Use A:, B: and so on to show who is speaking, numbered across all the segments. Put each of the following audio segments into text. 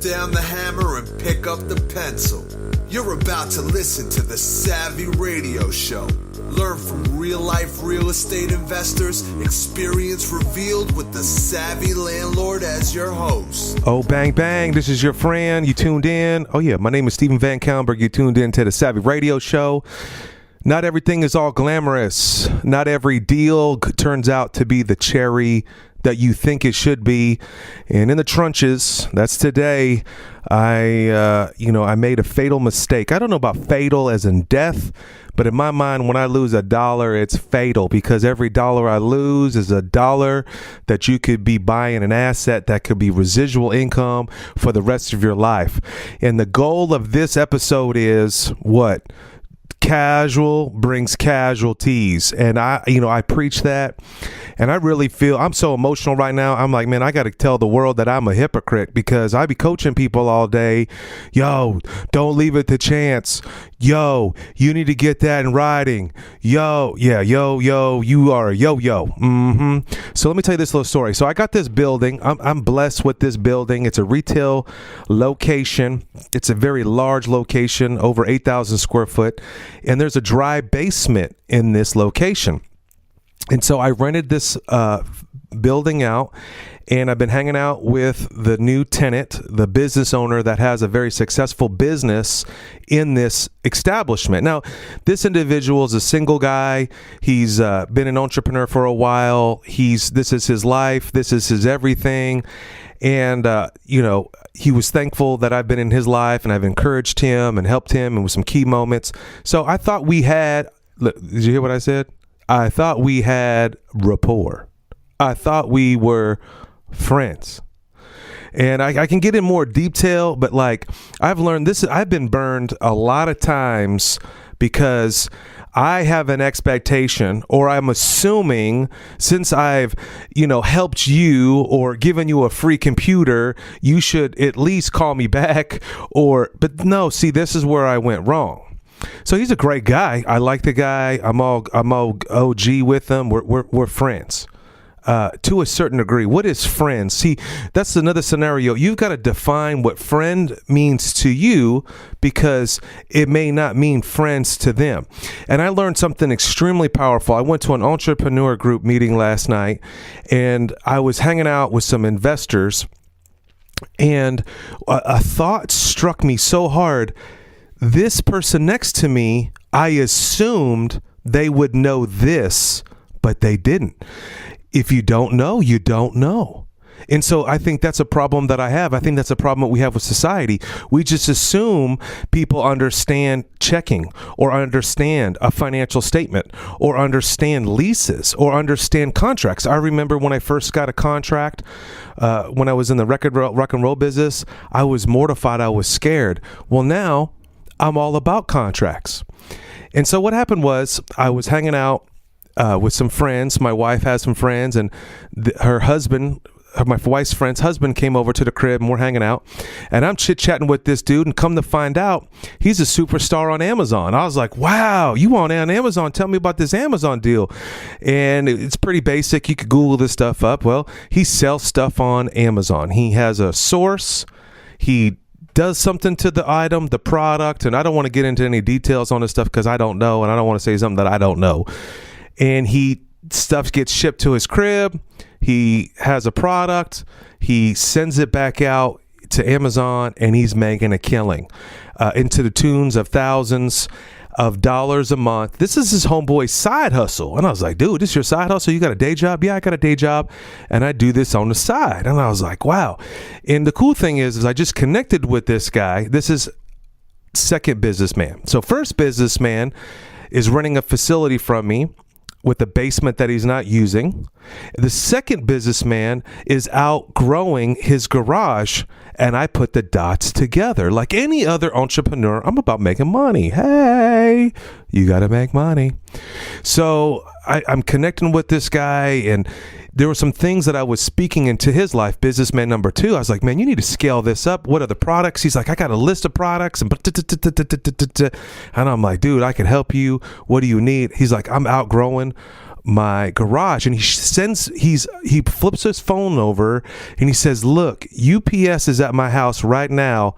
A: down the hammer and pick up the pencil. You're about to listen to the Savvy Radio Show. Learn from real-life real estate investors, experience revealed with the Savvy Landlord as your host.
B: Oh, bang, bang. This is your friend. You tuned in. Oh, yeah. My name is VanCauwenbergh. You tuned in to the Savvy Radio Show. Not everything is all glamorous. Not every deal turns out to be the cherry that you think it should be. And in the trenches, that's today, I made a fatal mistake. I don't know about fatal as in death, but in my mind, when I lose $1, it's fatal, because every dollar I lose is $1 that you could be buying an asset that could be residual income for the rest of your life. And the goal of this episode is what? Casual brings casualties. And I preach that, and I really feel I'm so emotional right now. I'm like, man, I got to tell the world that I'm a hypocrite, because I be coaching people all day. Yo, don't leave it to chance. Yo, you need to get that in writing. Yo, yeah, yo, you are a yo-yo. So let me tell you this little story. So I got this building. I'm blessed with this building. It's a retail location. It's a very large location, over 8,000 square foot. And there's a dry basement in this location. And so I rented this building out, and I've been hanging out with the new tenant, the business owner that has a very successful business in this establishment. Now, this individual is a single guy. He's been an entrepreneur for a while. This is his life. This is his everything. And, he was thankful that I've been in his life, and I've encouraged him and helped him, and with some key moments. So I thought we had, look, did you hear what I said? I thought we had rapport. I thought we were friends. And I can get in more detail, but like I've learned this, I've been burned a lot of times because I have an expectation, or I'm assuming, since I've, helped you or given you a free computer, you should at least call me back. But no, see, this is where I went wrong. So he's a great guy. I like the guy. I'm all OG with him. We're friends. To a certain degree. What is friends? See, that's another scenario. You've got to define what friend means to you, because it may not mean friends to them. And I learned something extremely powerful. I went to an entrepreneur group meeting last night, and I was hanging out with some investors, and a thought struck me so hard. This person next to me, I assumed they would know this, but they didn't. If you don't know, you don't know. And so I think that's a problem that I have. I think that's a problem that we have with society. We just assume people understand checking, or understand a financial statement, or understand leases, or understand contracts. I remember when I first got a contract, when I was in the rock and roll business, I was mortified. I was scared. Well, now I'm all about contracts. And so what happened was, I was hanging out with some friends. My wife has some friends, and her husband, my wife's friend's husband, came over to the crib, and we're hanging out, and I'm chit-chatting with this dude, and come to find out, he's a superstar on Amazon. I was like, wow, you on Amazon? Tell me about this Amazon deal. And it's pretty basic. You could Google this stuff up. Well, he sells stuff on Amazon. He has a source. He does something to the item, the product, and I don't want to get into any details on this stuff because I don't know, and I don't want to say something that I don't know. And stuff gets shipped to his crib. He has a product. He sends it back out to Amazon, and he's making a killing into the tunes of thousands of dollars a month. This is his homeboy's side hustle. And I was like, dude, this is your side hustle? You got a day job? Yeah, I got a day job, and I do this on the side. And I was like, wow. And the cool thing is I just connected with this guy. This is second businessman. So first businessman is renting a facility from me with a basement that he's not using. The second businessman is outgrowing his garage, and I put the dots together. Like any other entrepreneur, I'm about making money. Hey, you got to make money. So I'm connecting with this guy, and there were some things that I was speaking into his life. Businessman number 2, I was like, man, you need to scale this up. What are the products? He's like, I got a list of products. And I'm like, dude, I can help you. What do you need? He's like, I'm outgrowing my garage, and he flips his phone over and he says, look, UPS is at my house right now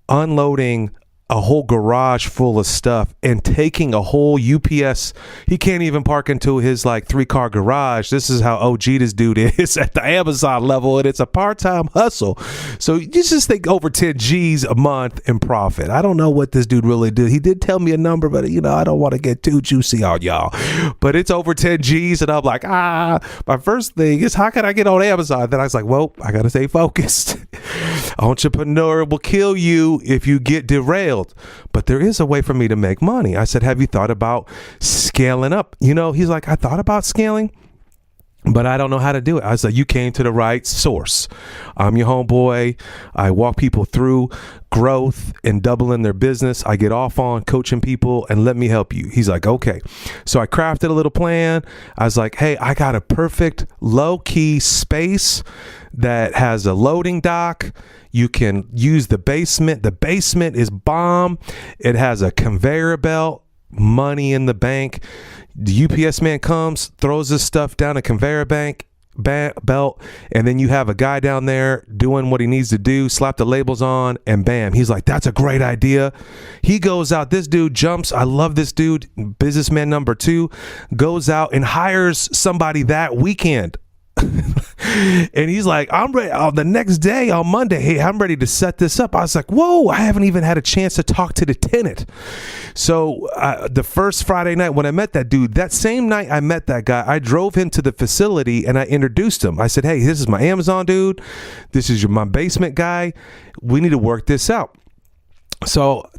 B: unloading a whole garage full of stuff and taking a whole UPS. He can't even park into his like 3-car garage. This is how OG this dude is at the Amazon level, and it's a part-time hustle. So you just think over 10 G's a month in profit. I don't know what this dude really did. He did tell me a number, but I don't want to get too juicy on y'all, but it's over 10 G's, and I'm like, my first thing is, how can I get on Amazon? Then I was like, well, I got to stay focused. Entrepreneur will kill you if you get derailed. But there is a way for me to make money. I said, have you thought about scaling up? He's like, I thought about scaling, but I don't know how to do it. I was like, you came to the right source. I'm your homeboy. I walk people through growth and doubling their business. I get off on coaching people, and let me help you. He's like, okay. So I crafted a little plan. I was like, hey, I got a perfect low-key space that has a loading dock. You can use the basement. The basement is bomb. It has a conveyor belt, money in the bank. The UPS man comes, throws his stuff down a conveyor belt, and then you have a guy down there doing what he needs to do, slap the labels on, and bam. He's like, that's a great idea. He goes out. This dude jumps. I love this dude. Businessman number 2 goes out and hires somebody that weekend. And he's like, I'm ready. The next day on Monday, hey, I'm ready to set this up. I was like, whoa, I haven't even had a chance to talk to the tenant. So the first Friday night when I met that dude, that same night I met that guy, I drove him to the facility and I introduced him. I said, hey, this is my Amazon dude. This is my basement guy. We need to work this out. So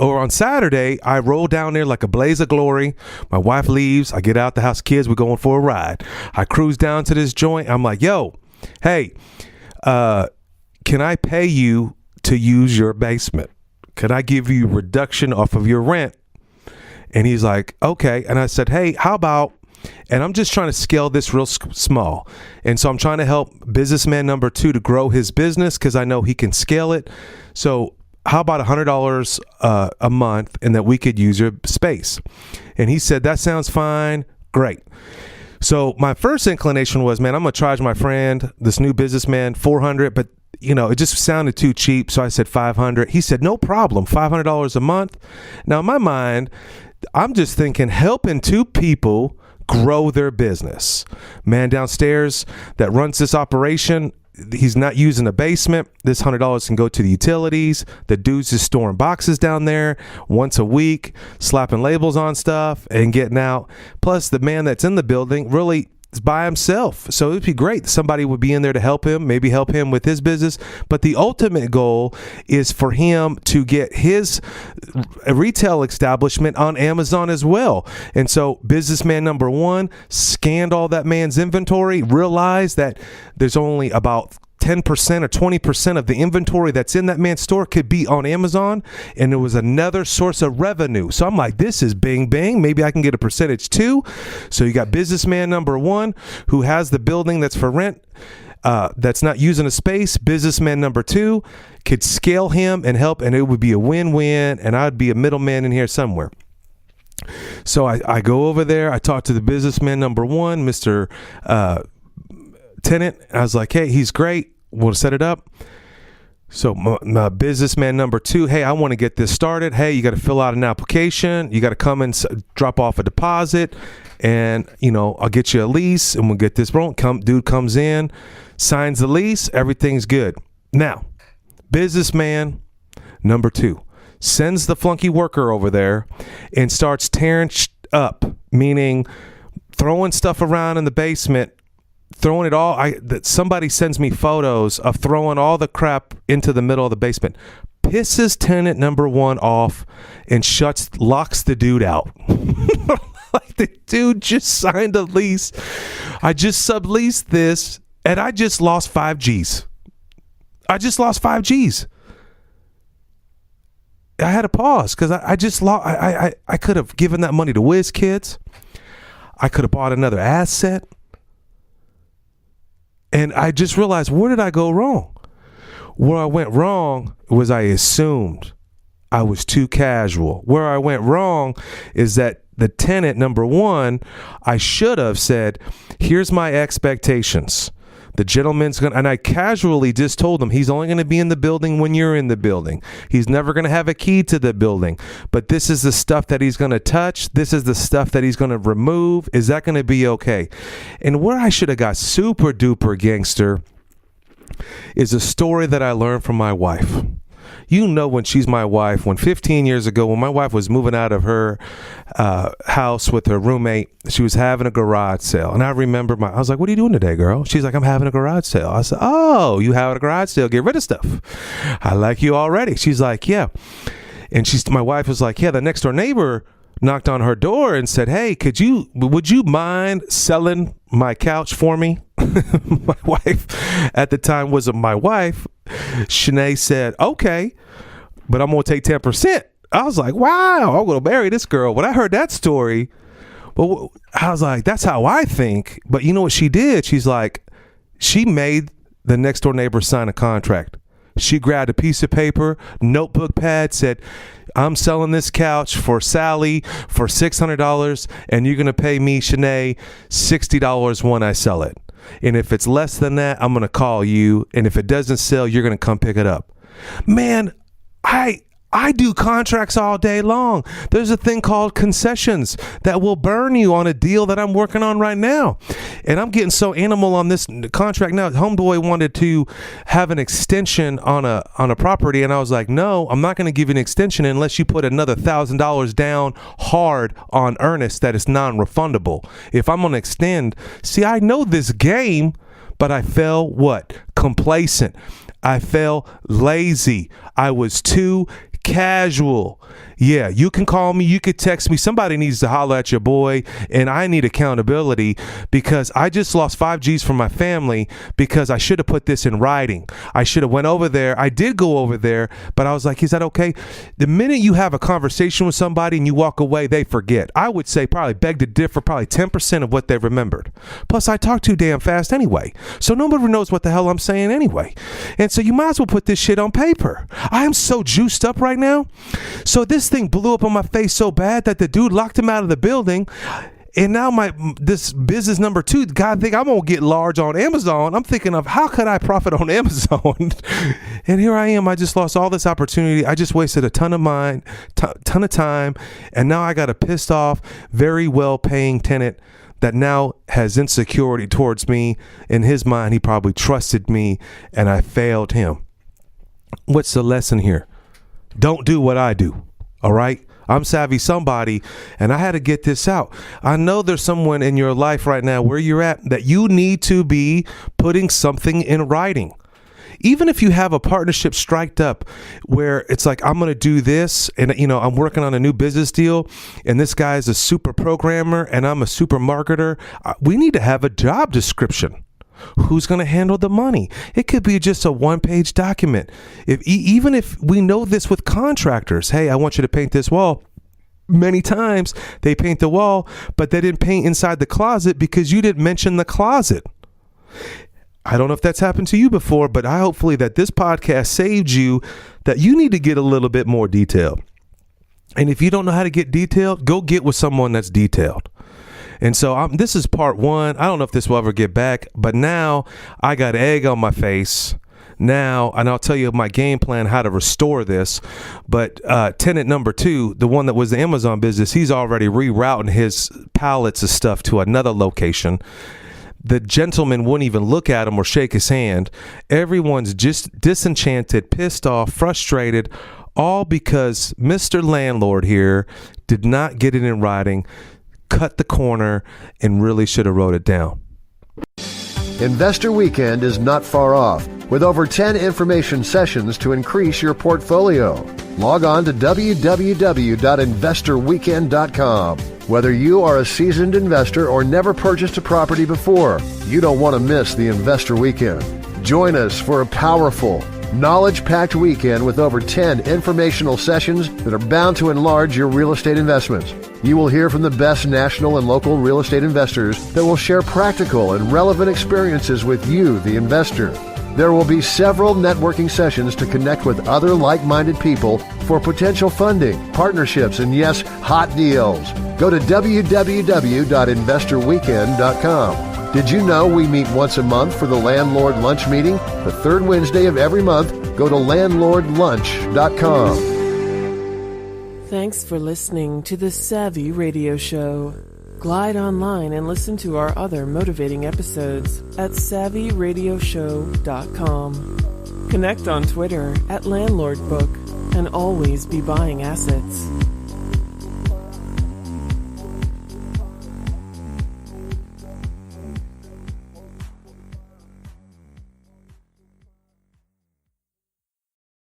B: on Saturday, I roll down there like a blaze of glory. My wife leaves. I get out the house. Kids, we're going for a ride. I cruise down to this joint. I'm like, yo, hey, can I pay you to use your basement? Can I give you a reduction off of your rent? And he's like, okay. And I said, hey, how about, and I'm just trying to scale this real small. And so I'm trying to help businessman number 2 to grow his business because I know he can scale it. So how about $100 a month, and that we could use your space? And he said, that sounds fine. Great. So my first inclination was, man, I'm going to charge my friend, this new businessman, $400, but it just sounded too cheap. So I said $500. He said, no problem. $500 a month. Now in my mind, I'm just thinking helping 2 people grow their business. Man downstairs that runs this operation, he's not using a basement. This $100 can go to the utilities. The dude's just storing boxes down there once a week, slapping labels on stuff and getting out. Plus the man that's in the building really is by himself. So it'd be great. Somebody would be in there to help him, maybe help him with his business. But the ultimate goal is for him to get his retail establishment on Amazon as well. And so businessman number 1 scanned all that man's inventory, realized that there's only about 10% or 20% of the inventory that's in that man's store could be on Amazon, and it was another source of revenue. So I'm like, this is bing bang. Maybe I can get a percentage too. So you got businessman number 1 who has the building that's for rent, that's not using a space. Businessman number 2 could scale him and help, and it would be a win-win, and I'd be a middleman in here somewhere. So I go over there. I talk to the businessman number 1, Mr. Tenant. I was like, hey, he's great. We'll set it up. So my businessman number 2, hey, I want to get this started. Hey, you got to fill out an application. You got to come and drop off a deposit, and I'll get you a lease, and we'll get this wrong. Dude comes in, signs the lease. Everything's good. Now, businessman number 2 sends the flunky worker over there and starts tearing up, meaning throwing stuff around in the basement, throwing it all. Somebody sends me photos of throwing all the crap into the middle of the basement. Pisses tenant number 1 off and locks the dude out. Like, the dude just signed a lease. I just subleased this, and I just lost 5 G's. I had to pause because I just lost. I could have given that money to Whiz Kids. I could have bought another asset. And I just realized, where did I go wrong? Where I went wrong was I assumed I was too casual. Where I went wrong is that the tenant, number one, I should have said, here's my expectations. The gentleman's going to, and I casually just told him he's only going to be in the building when you're in the building. He's never going to have a key to the building, but this is the stuff that he's going to touch. This is the stuff that he's going to remove. Is that going to be okay? And where I should have got super duper gangster is a story that I learned from my wife. You know, when she's my wife, when 15 years ago, when my wife was moving out of her house with her roommate, she was having a garage sale. And I remember I was like, what are you doing today, girl? She's like, I'm having a garage sale. I said, oh, you having a garage sale? Get rid of stuff. I like you already. She's like, yeah. And my wife was like, yeah, the next door neighbor knocked on her door and said, hey, would you mind selling my couch for me? My wife at the time wasn't my wife. Shanae said, okay, but I'm going to take 10%. I was like, wow, I'm going to marry this girl. When I heard that story, well, I was like, that's how I think. But you know what she did? She's like, she made the next door neighbor sign a contract. She grabbed a piece of paper, notebook pad, said, I'm selling this couch for Sally for $600, and you're going to pay me, Shanae, $60 when I sell it. And if it's less than that, I'm going to call you. And if it doesn't sell, you're going to come pick it up. Man, I do contracts all day long. There's a thing called concessions that will burn you on a deal that I'm working on right now. And I'm getting so animal on this contract now. Homeboy wanted to have an extension on a property. And I was like, no, I'm not going to give you an extension unless you put another $1,000 down hard on earnest that is non-refundable. If I'm going to extend, see, I know this game, but I fell what? Complacent. I fell lazy. I was too casual. Yeah, you can call me, you could text me. Somebody needs to holler at your boy, and I need accountability because I just lost 5 G's from my family because I should have put this in writing. I should have went over there. I did go over there, but I was like, is that okay? The minute you have a conversation with somebody and you walk away, they forget. I would say probably beg to differ, probably 10% of what they remembered. Plus, I talk too damn fast anyway, so nobody knows what the hell I'm saying anyway. And so you might as well put this shit on paper. I am so juiced up right now. So this thing blew up on my face so bad that the dude locked him out of the building. And now this business number 2, God, think I'm gonna get large on Amazon. I'm thinking of how could I profit on Amazon? And here I am. I just lost all this opportunity. I just wasted a ton of time, and now I got a pissed off, very well paying tenant that now has insecurity towards me. In his mind, he probably trusted me, and I failed him. What's the lesson here? Don't do what I do. All right. I'm savvy somebody, and I had to get this out. I know there's someone in your life right now where you're at that you need to be putting something in writing. Even if you have a partnership striked up where it's like, I'm going to do this, and I'm working on a new business deal, and this guy is a super programmer and I'm a super marketer. We need to have a job description. Who's going to handle the money? It could be just a 1-page document. Even if we know this with contractors, hey, I want you to paint this wall. Many times they paint the wall, but they didn't paint inside the closet because you didn't mention the closet. I don't know if that's happened to you before, but hopefully that this podcast saved you, that you need to get a little bit more detailed. And if you don't know how to get detailed, go get with someone that's detailed. And so this is part 1. I don't know if this will ever get back, but now I got egg on my face now, and I'll tell you my game plan, how to restore this. But tenant number 2, the one that was the Amazon business, he's already rerouting his pallets of stuff to another location. The gentleman wouldn't even look at him or shake his hand. Everyone's just disenchanted, pissed off, frustrated, all because Mr. Landlord here did not get it in writing, cut the corner, and really should have wrote it down.
C: Investor Weekend is not far off, with over 10 information sessions to increase your portfolio. Log on to www.investorweekend.com. Whether you are a seasoned investor or never purchased a property before, you don't want to miss the Investor Weekend. Join us for a powerful, knowledge-packed weekend with over 10 informational sessions that are bound to enlarge your real estate investments. You will hear from the best national and local real estate investors that will share practical and relevant experiences with you, the investor. There will be several networking sessions to connect with other like-minded people for potential funding, partnerships, and yes, hot deals. Go to www.investorweekend.com. Did you know we meet once a month for the Landlord Lunch Meeting? The third Wednesday of every month. Go to landlordlunch.com.
D: Thanks for listening to the Savvy Radio Show. Glide online and listen to our other motivating episodes at savvyradioshow.com. Connect on Twitter at LandlordBook and always be buying assets.